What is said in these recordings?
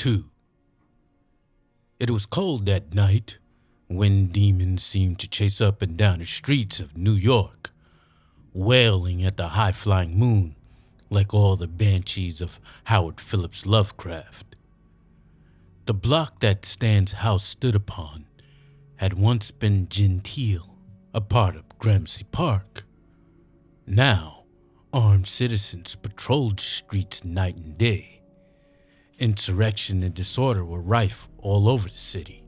2. It was cold that night. Wind demons seemed to chase up and down the streets of New York, wailing at the high-flying moon like all the banshees of Howard Phillips Lovecraft. The block that Stan's house stood upon had once been genteel, a part of Gramercy Park. Now, armed citizens patrolled the streets night and day. Insurrection and disorder were rife all over the city,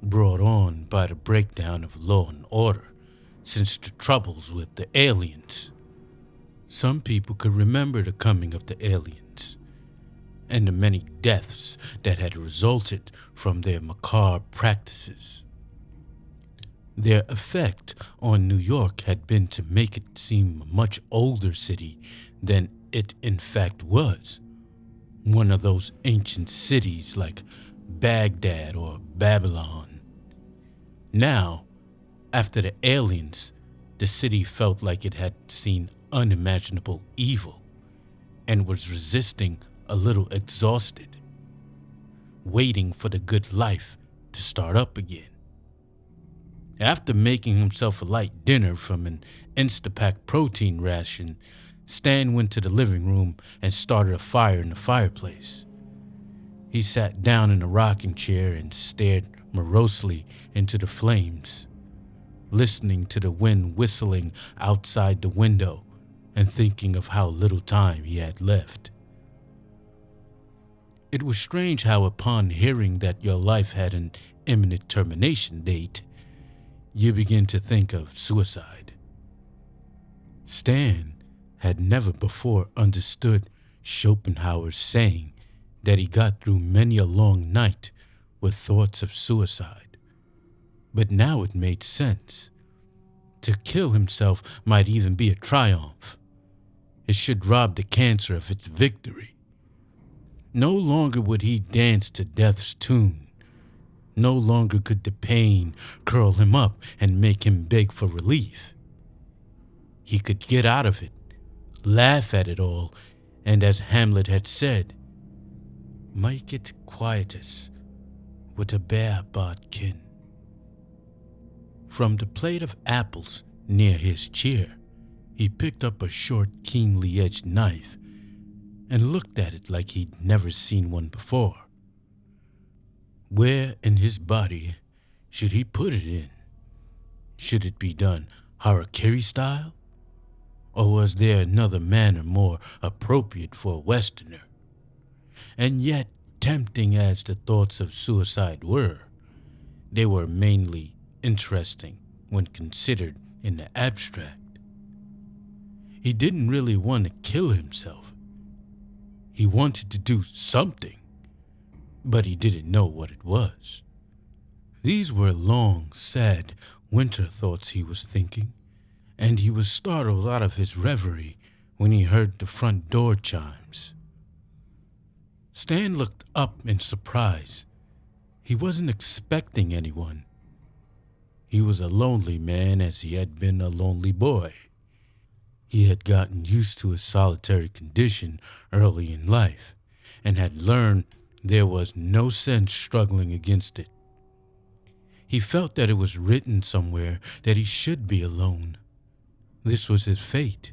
brought on by the breakdown of law and order since the troubles with the aliens. Some people could remember the coming of the aliens and the many deaths that had resulted from their macabre practices. Their effect on New York had been to make it seem a much older city than it in fact was, one of those ancient cities like Baghdad or Babylon. Now, after the aliens, the city felt like it had seen unimaginable evil and was resisting a little exhausted, waiting for the good life to start up again. After making himself a light dinner from an Instapack protein ration, Stan went to the living room and started a fire in the fireplace. He sat down in a rocking chair and stared morosely into the flames, listening to the wind whistling outside the window and thinking of how little time he had left. It was strange how upon hearing that your life had an imminent termination date, you begin to think of suicide. Stan had never before understood Schopenhauer's saying that he got through many a long night with thoughts of suicide. But now it made sense. To kill himself might even be a triumph. It should rob the cancer of its victory. No longer would he dance to death's tune. No longer could the pain curl him up and make him beg for relief. He could get out of it, laugh at it all, and as Hamlet had said, make it quietus with a bare bodkin. From the plate of apples near his chair, he picked up a short, keenly edged knife and looked at it like he'd never seen one before. Where in his body should he put it in? Should it be done harakiri style? Or was there another manner more appropriate for a Westerner? And yet, tempting as the thoughts of suicide were, they were mainly interesting when considered in the abstract. He didn't really want to kill himself. He wanted to do something, but he didn't know what it was. These were long, sad winter thoughts he was thinking, and he was startled out of his reverie when he heard the front door chimes. Stan looked up in surprise. He wasn't expecting anyone. He was a lonely man as he had been a lonely boy. He had gotten used to his solitary condition early in life and had learned there was no sense struggling against it. He felt that it was written somewhere that he should be alone. This was his fate.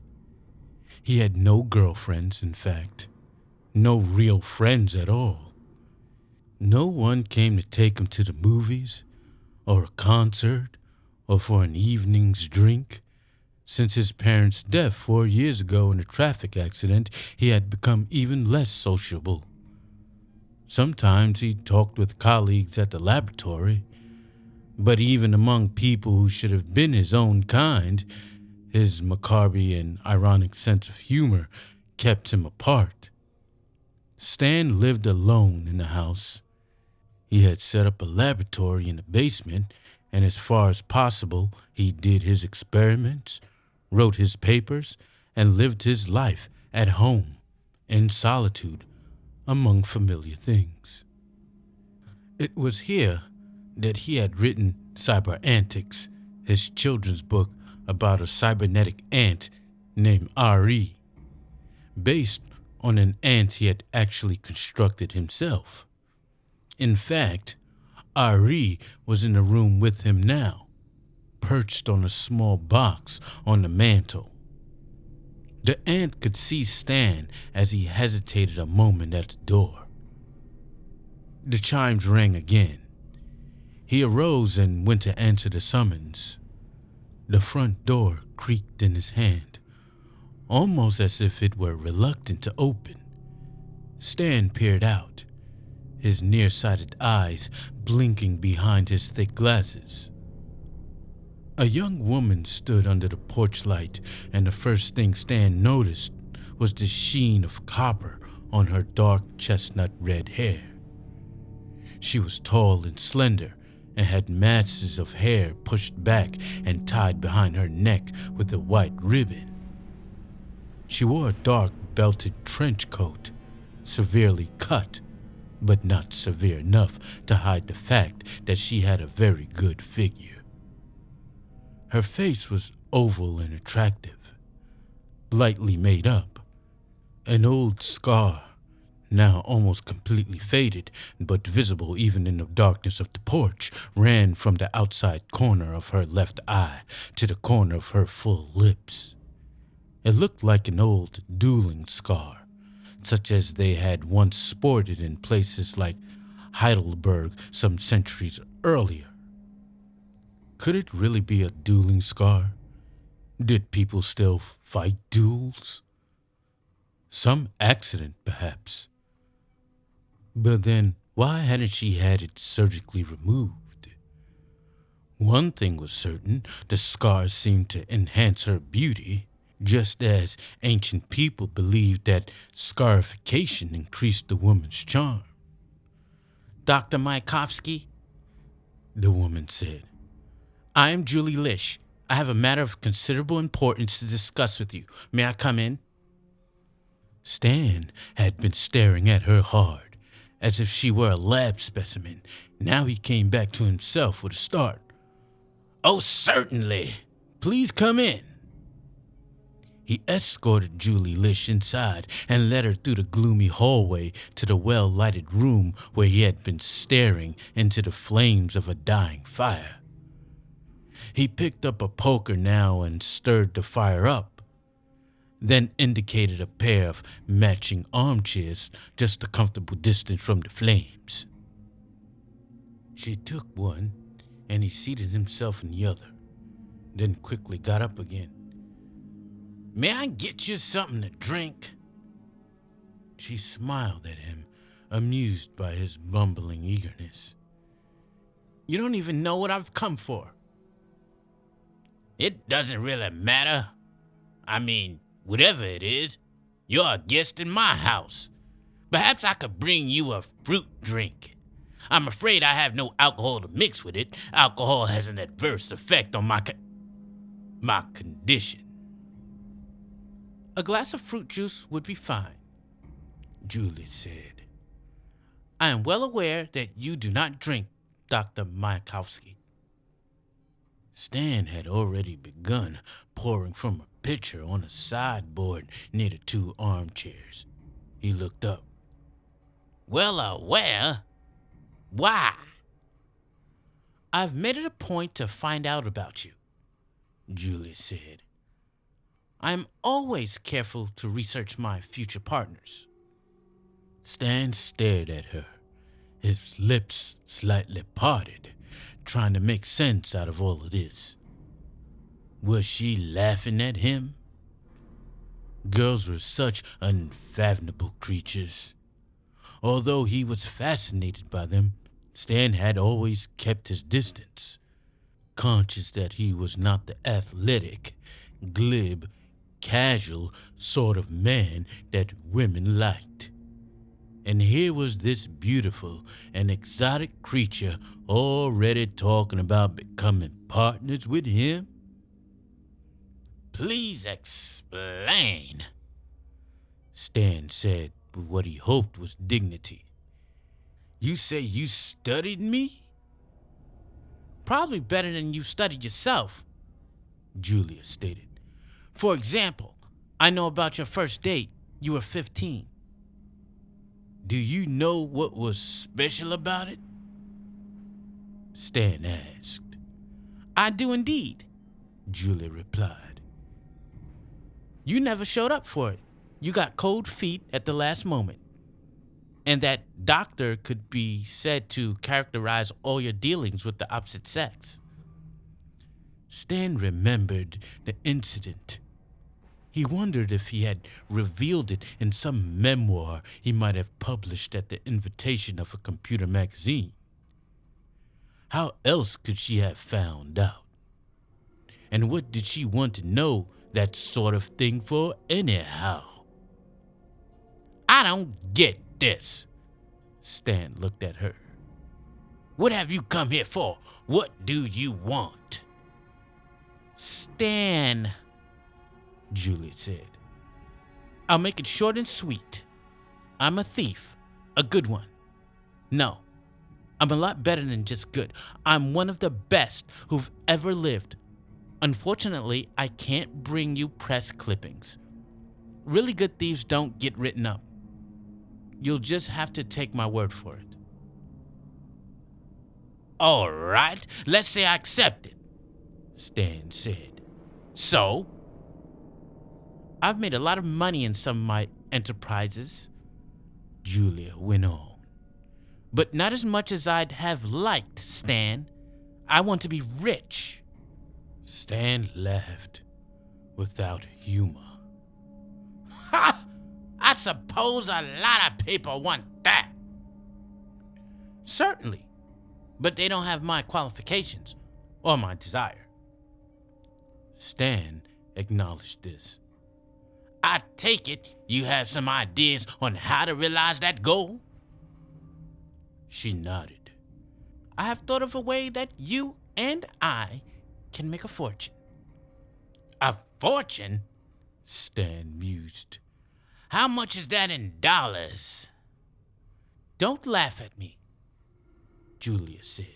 He had no girlfriends, in fact. No real friends at all. No one came to take him to the movies, or a concert, or for an evening's drink. Since his parents' death 4 years ago in a traffic accident, he had become even less sociable. Sometimes he talked with colleagues at the laboratory, but even among people who should have been his own kind, his macabre and ironic sense of humor kept him apart. Stan lived alone in the house. He had set up a laboratory in the basement, and as far as possible, he did his experiments, wrote his papers, and lived his life at home, in solitude, among familiar things. It was here that he had written Cyber Antics, his children's book about a cybernetic ant named R.E., based on an ant he had actually constructed himself. In fact, Ari was in the room with him now, perched on a small box on the mantel. The ant could see Stan as he hesitated a moment at the door. The chimes rang again. He arose and went to answer the summons. The front door creaked in his hand, almost as if it were reluctant to open. Stan peered out, his nearsighted eyes blinking behind his thick glasses. A young woman stood under the porch light, and the first thing Stan noticed was the sheen of copper on her dark chestnut red hair. She was tall and slender and had masses of hair pushed back and tied behind her neck with a white ribbon. She wore a dark belted trench coat, severely cut, but not severe enough to hide the fact that she had a very good figure. Her face was oval and attractive, lightly made up. An old scar, now almost completely faded, but visible even in the darkness of the porch, ran from the outside corner of her left eye to the corner of her full lips. It looked like an old dueling scar, such as they had once sported in places like Heidelberg some centuries earlier. Could it really be a dueling scar? Did people still fight duels? Some accident, perhaps. But then, why hadn't she had it surgically removed? One thing was certain, the scar seemed to enhance her beauty, just as ancient people believed that scarification increased the woman's charm. Dr. Mayakovsky, the woman said. I am Julie Lish. I have a matter of considerable importance to discuss with you. May I come in? Stan had been staring at her hard, as if she were a lab specimen. Now he came back to himself with a start. Oh, certainly. Please come in. He escorted Julie Lish inside and led her through the gloomy hallway to the well-lighted room where he had been staring into the flames of a dying fire. He picked up a poker now and stirred the fire up, then indicated a pair of matching armchairs just a comfortable distance from the flames. She took one, and he seated himself in the other, then quickly got up again. May I get you something to drink? She smiled at him, amused by his bumbling eagerness. You don't even know what I've come for. It doesn't really matter. I mean, whatever it is, you're a guest in my house. Perhaps I could bring you a fruit drink. I'm afraid I have no alcohol to mix with it. Alcohol has an adverse effect on my condition. A glass of fruit juice would be fine, Julie said. I am well aware that you do not drink, Dr. Mayakovsky. Stan had already begun pouring from a pitcher on a sideboard near the two armchairs. He looked up. Well, aware? Why? I've made it a point to find out about you, Julie said. I'm always careful to research my future partners. Stan stared at her, his lips slightly parted, trying to make sense out of all of this. Was she laughing at him? Girls were such unfathomable creatures. Although he was fascinated by them, Stan had always kept his distance, conscious that he was not the athletic, glib, casual sort of man that women liked. And here was this beautiful and exotic creature already talking about becoming partners with him. Please explain, Stan said with what he hoped was dignity. You say you studied me? Probably better than you studied yourself, Julia stated. For example, I know about your first date. You were 15. Do you know what was special about it? Stan asked. I do indeed, Julie replied. You never showed up for it. You got cold feet at the last moment. And that doctor could be said to characterize all your dealings with the opposite sex. Stan remembered the incident. He wondered if he had revealed it in some memoir he might have published at the invitation of a computer magazine. How else could she have found out? And what did she want to know that sort of thing for anyhow? I don't get this. Stan looked at her. What have you come here for? What do you want? Stan, Julie said. I'll make it short and sweet. I'm a thief. A good one. No, I'm a lot better than just good. I'm one of the best who've ever lived. Unfortunately, I can't bring you press clippings. Really good thieves don't get written up. You'll just have to take my word for it. All right, let's say I accept it, Stan said. So? I've made a lot of money in some of my enterprises, Julia went on. But not as much as I'd have liked, Stan. I want to be rich. Stan laughed without humor. Ha! I suppose a lot of people want that. Certainly, but they don't have my qualifications or my desire. Stan acknowledged this. I take it you have some ideas on how to realize that goal? She nodded. I have thought of a way that you and I can make a fortune. A fortune? Stan mused. How much is that in dollars? Don't laugh at me, Julia said.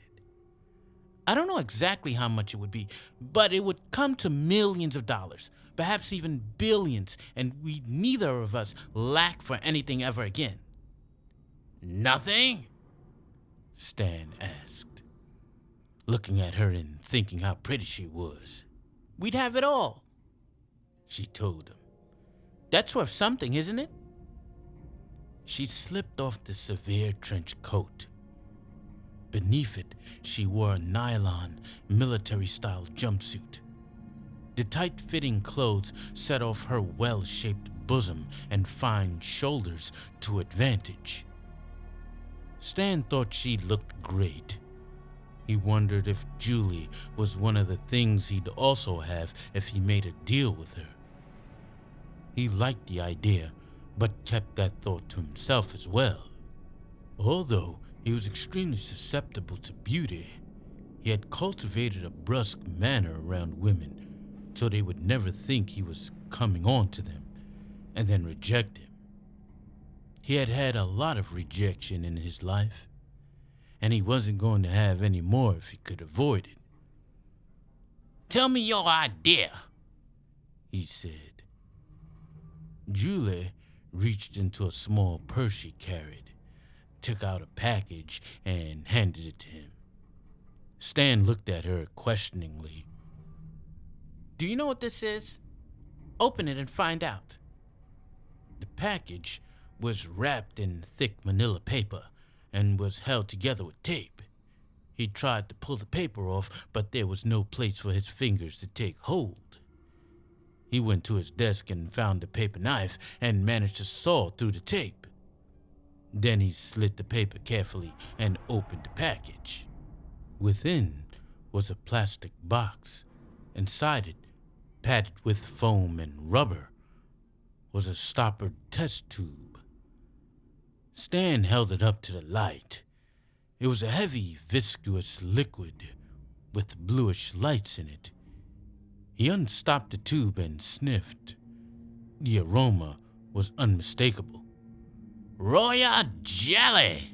I don't know exactly how much it would be, but it would come to millions of dollars, perhaps even billions, and we neither of us lack for anything ever again. Nothing? Stan asked, looking at her and thinking how pretty she was. We'd have it all, she told him. That's worth something, isn't it? She slipped off the severe trench coat. Beneath it, she wore a nylon, military-style jumpsuit. The tight-fitting clothes set off her well-shaped bosom and fine shoulders to advantage. Stan thought she looked great. He wondered if Julie was one of the things he'd also have if he made a deal with her. He liked the idea, but kept that thought to himself as well. Although he was extremely susceptible to beauty, he had cultivated a brusque manner around women so they would never think he was coming on to them and then reject him. He had had a lot of rejection in his life, and he wasn't going to have any more if he could avoid it. Tell me your idea, he said. Julie reached into a small purse she carried, took out a package, and handed it to him. Stan looked at her questioningly. Do you know what this is? Open it and find out. The package was wrapped in thick manila paper and was held together with tape. He tried to pull the paper off, but there was no place for his fingers to take hold. He went to his desk and found a paper knife and managed to saw through the tape. Then he slit the paper carefully and opened the package. Within was a plastic box. Inside it, padded with foam and rubber, was a stoppered test tube. Stan held it up to the light. It was a heavy, viscous liquid with bluish lights in it. He unstopped the tube and sniffed. The aroma was unmistakable. Royal jelly,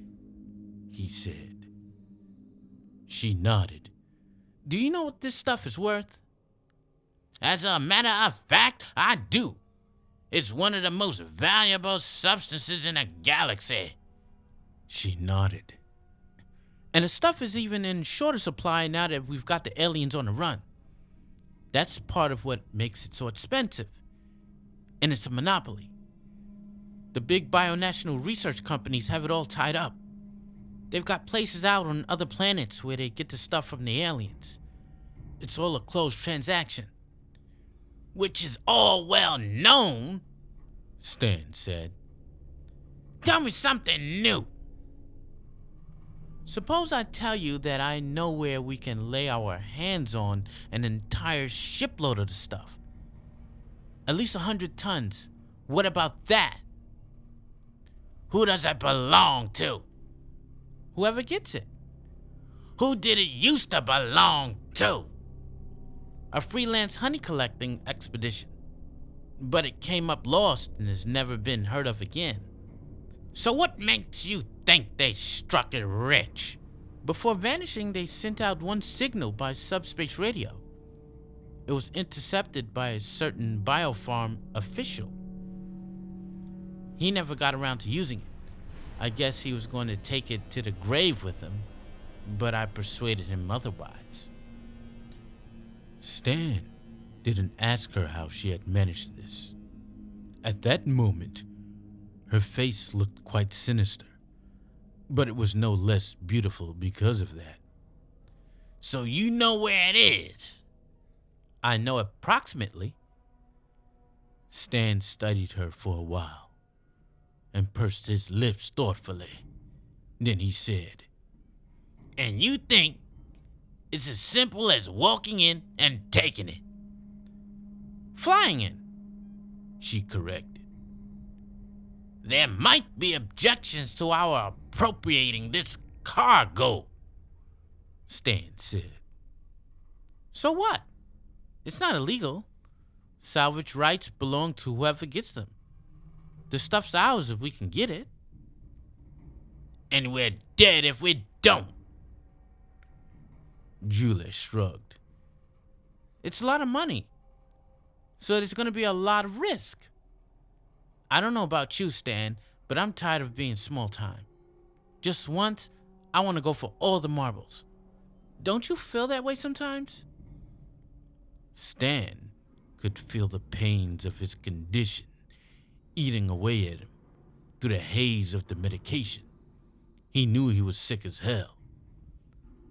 he said. She nodded. Do you know what this stuff is worth? As a matter of fact, I do. It's one of the most valuable substances in the galaxy. She nodded. And the stuff is even in shorter supply now that we've got the aliens on the run. That's part of what makes it so expensive. And it's a monopoly. The big bionational research companies have it all tied up. They've got places out on other planets where they get the stuff from the aliens. It's all a closed transaction. Which is all well known, Stan said. Tell me something new. Suppose I tell you that I know where we can lay our hands on an entire shipload of the stuff. At least 100 tons. What about that? Who does it belong to? Whoever gets it. Who did it used to belong to? A freelance honey collecting expedition. But it came up lost and has never been heard of again. So what makes you think they struck it rich? Before vanishing, they sent out one signal by subspace radio. It was intercepted by a certain biofarm official. He never got around to using it. I guess he was going to take it to the grave with him, but I persuaded him otherwise. Stan didn't ask her how she had managed this. At that moment, her face looked quite sinister, but it was no less beautiful because of that. So you know where it is? I know approximately. Stan studied her for a while and pursed his lips thoughtfully. Then he said, And you think it's as simple as walking in and taking it? Flying in, she corrected. There might be objections to our appropriating this cargo, Stan said. So what? It's not illegal. Salvage rights belong to whoever gets them. The stuff's ours if we can get it. And we're dead if we don't. Julie shrugged. It's a lot of money. So there's going to be a lot of risk. I don't know about you, Stan, but I'm tired of being small time. Just once, I want to go for all the marbles. Don't you feel that way sometimes? Stan could feel the pains of his condition eating away at him through the haze of the medication. He knew he was sick as hell,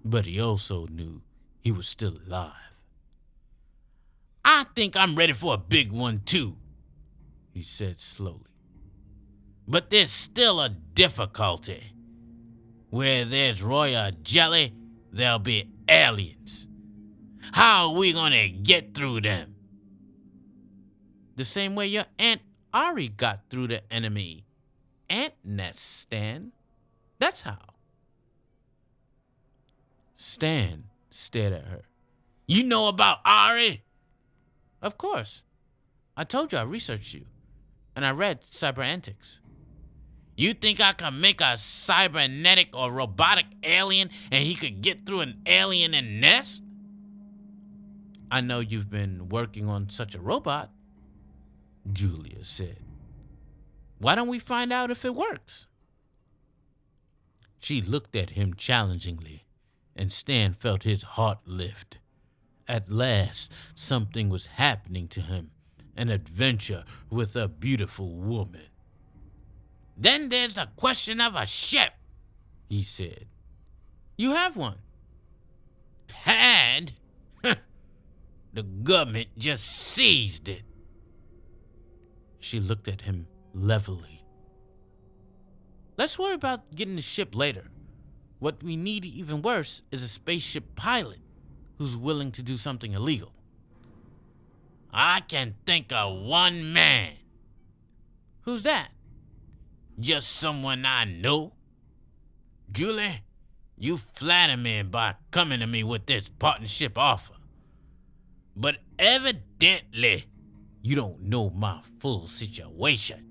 but he also knew he was still alive. I think I'm ready for a big one too, he said slowly. But there's still a difficulty. Where there's royal jelly, there'll be aliens. How are we gonna get through them? The same way your Aunt Ari got through the enemy ant nest, Stan. That's how. Stan stared at her. You know about Ari? Of course. I told you I researched you, and I read Cyberantics. You think I can make a cybernetic or robotic alien and he could get through an alien and nest? I know you've been working on such a robot, Julia said. Why don't we find out if it works? She looked at him challengingly, and Stan felt his heart lift. At last, something was happening to him, an adventure with a beautiful woman. Then there's the question of a ship, he said. You have one. Had? The government just seized it. She looked at him levelly. Let's worry about getting the ship later. What we need even worse is a spaceship pilot who's willing to do something illegal. I can think of one man. Who's that? Just someone I know. Julie, you flatter me by coming to me with this partnership offer. But evidently, you don't know my full situation.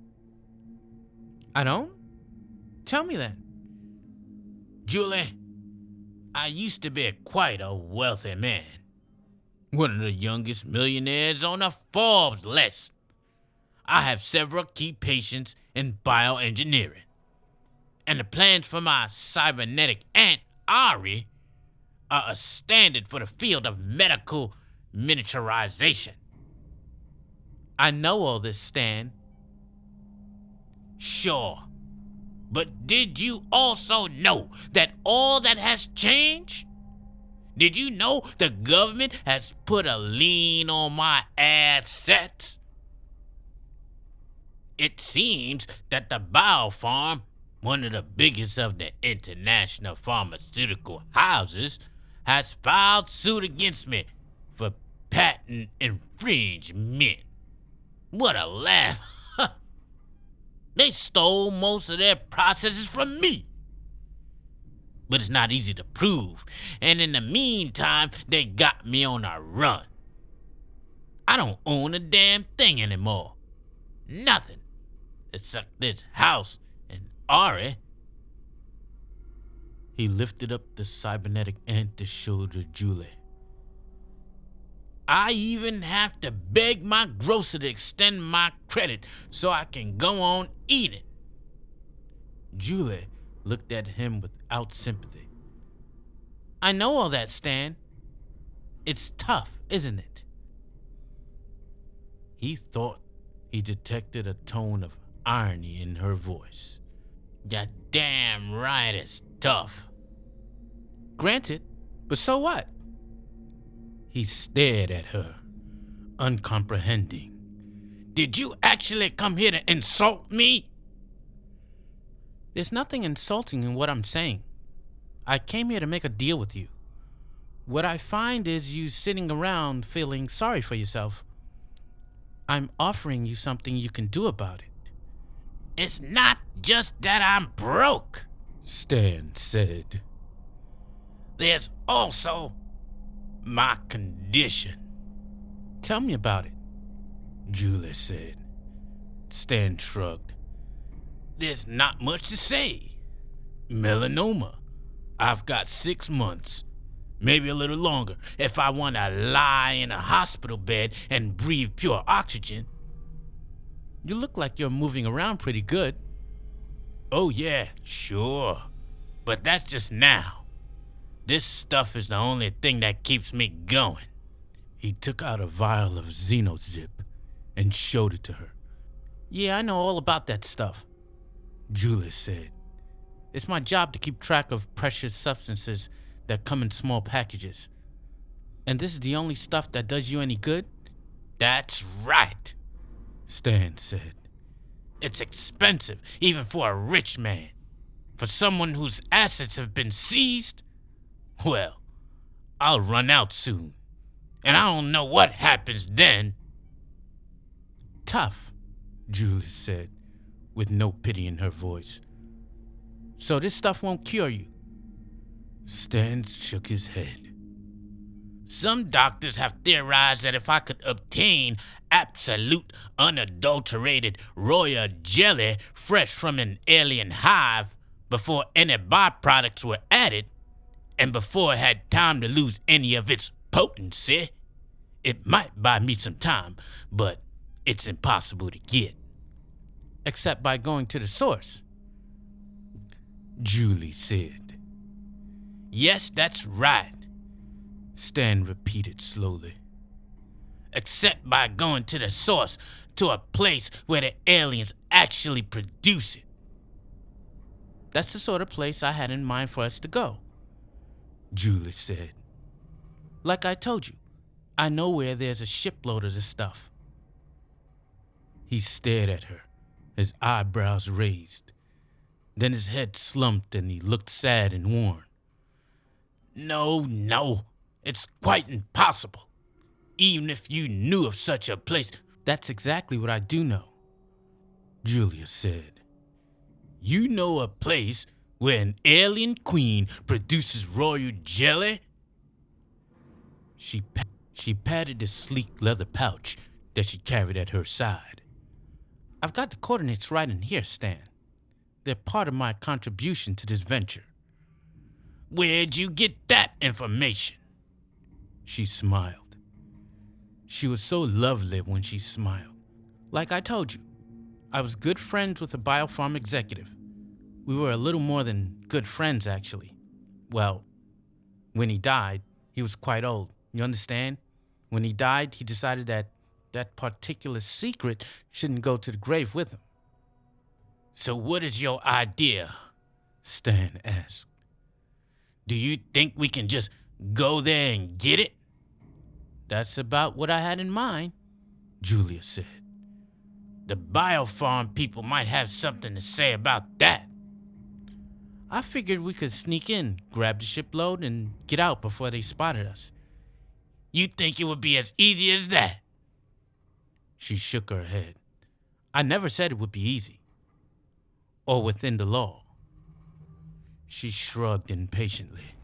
I don't? Tell me that. Julie, I used to be quite a wealthy man. One of the youngest millionaires on the Forbes list. I have several key patients in bioengineering. and the plans for my cybernetic aunt, Ari, are a standard for the field of medical miniaturization. I know all this, Stan. Sure. But did you also know that all that has changed? Did you know the government has put a lien on my assets? It seems that the Biofarm, one of the biggest of the international pharmaceutical houses, has filed suit against me for patent infringement. What a laugh. They stole most of their processes from me. But it's not easy to prove, and in the meantime, they got me on a run. I don't own a damn thing anymore. Nothing. Except this house and Ari. He lifted up the cybernetic ant to show to Julie. I even have to beg my grocer to extend my credit so I can go on eating. Julie looked at him without sympathy. I know all that, Stan. It's tough, isn't it? He thought he detected a tone of irony in her voice. You're damn right it's tough. Granted, but so what? He stared at her, uncomprehending. Did you actually come here to insult me? There's nothing insulting in what I'm saying. I came here to make a deal with you. What I find is you sitting around feeling sorry for yourself. I'm offering you something you can do about it. It's not just that I'm broke, Stan said. There's also my condition. Tell me about it, Julie said. Stan shrugged. There's not much to say. Melanoma. I've got 6 months, maybe a little longer, if I want to lie in a hospital bed and breathe pure oxygen. You look like you're moving around pretty good. Oh yeah, sure. But that's just now. This stuff is the only thing that keeps me going. He took out a vial of Xenozip and showed it to her. Yeah, I know all about that stuff, Julie said. It's my job to keep track of precious substances that come in small packages. And this is the only stuff that does you any good? That's right, Stan said. It's expensive, even for a rich man. For someone whose assets have been seized, well, I'll run out soon. And I don't know what happens then. Tough, Julie said, with no pity in her voice. So this stuff won't cure you? Stan shook his head. Some doctors have theorized that if I could obtain absolute, unadulterated royal jelly fresh from an alien hive before any byproducts were added, and before it had time to lose any of its potency, it might buy me some time, but it's impossible to get. Except by going to the source, Julie said. Yes, that's right, Stan repeated slowly. Except by going to the source, to a place where the aliens actually produce it. That's the sort of place I had in mind for us to go, Julie said. Like I told you, I know where there's a shipload of this stuff. He stared at her, his eyebrows raised. Then his head slumped and he looked sad and worn. No, it's quite impossible. Even if you knew of such a place. That's exactly what I do know, Julia said. You know a place where an alien queen produces royal jelly? She patted the sleek leather pouch that she carried at her side. I've got the coordinates right in here, Stan. They're part of my contribution to this venture. Where'd you get that information? She smiled. She was so lovely when she smiled. Like I told you, I was good friends with a Biofarm executive. We were a little more than good friends, actually. Well, when he died, he was quite old. You understand? When he died, he decided that that particular secret shouldn't go to the grave with him. So what is your idea? Stan asked. Do you think we can just go there and get it? That's about what I had in mind, Julia said. The biofarm people might have something to say about that. I figured we could sneak in, grab the shipload, and get out before they spotted us. You think it would be as easy as that? She shook her head. I never said it would be easy. Or within the law. She shrugged impatiently.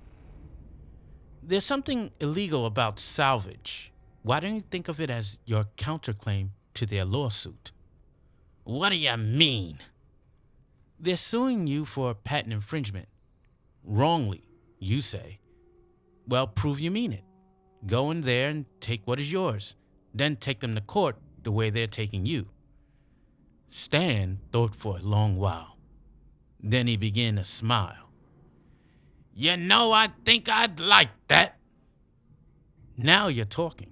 There's something illegal about salvage. Why don't you think of it as your counterclaim to their lawsuit? What do you mean? They're suing you for patent infringement. Wrongly, you say. Well, prove you mean it. Go in there and take what is yours. Then take them to court the way they're taking you. Stan thought for a long while. Then he began to smile. You know, I think I'd like that. Now you're talking.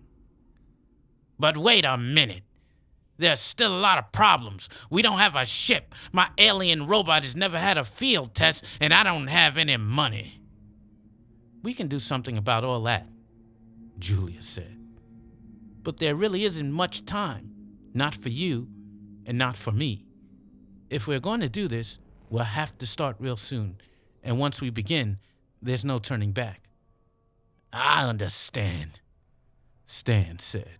But wait a minute. There's still a lot of problems. We don't have a ship. My alien robot has never had a field test, and I don't have any money. We can do something about all that, Julia said. But there really isn't much time. Not for you, and not for me. If we're going to do this, we'll have to start real soon. And once we begin, there's no turning back. I understand, Stan said.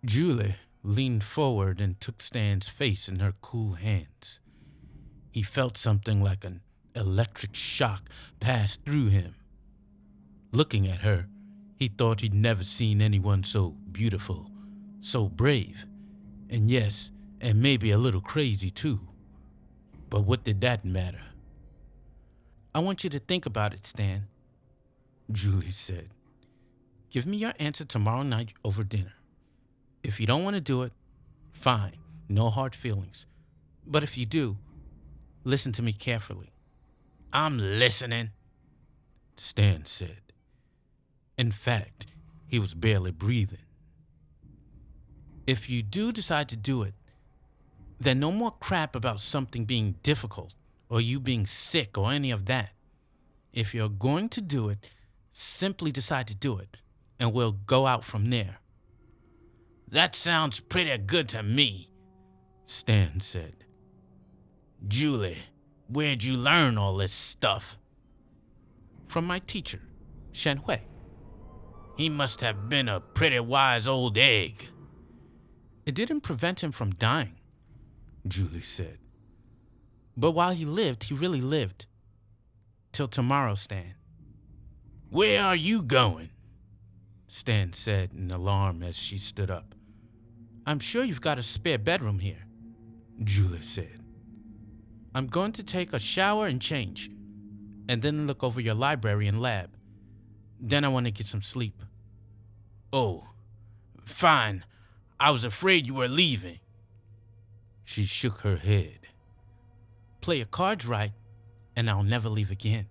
Julie leaned forward and took Stan's face in her cool hands. He felt something like an electric shock pass through him. Looking at her, he thought he'd never seen anyone so beautiful, so brave, and yes, and maybe a little crazy too. But what did that matter? I want you to think about it, Stan, Julie said. Give me your answer tomorrow night over dinner. If you don't want to do it, fine, no hard feelings. But if you do, listen to me carefully. I'm listening, Stan said. In fact, he was barely breathing. If you do decide to do it, then no more crap about something being difficult or you being sick or any of that. If you're going to do it, simply decide to do it, and we'll go out from there. That sounds pretty good to me, Stan said. Julie, where'd you learn all this stuff? From my teacher, Shen Hui. He must have been a pretty wise old egg. It didn't prevent him from dying, Julie said. But while he lived, he really lived. Till tomorrow, Stan. Where are you going? Stan said in alarm as she stood up. I'm sure you've got a spare bedroom here, Julie said. I'm going to take a shower and change, and then look over your library and lab. Then I want to get some sleep. Oh, fine. I was afraid you were leaving. She shook her head. Play your cards right, and I'll never leave again.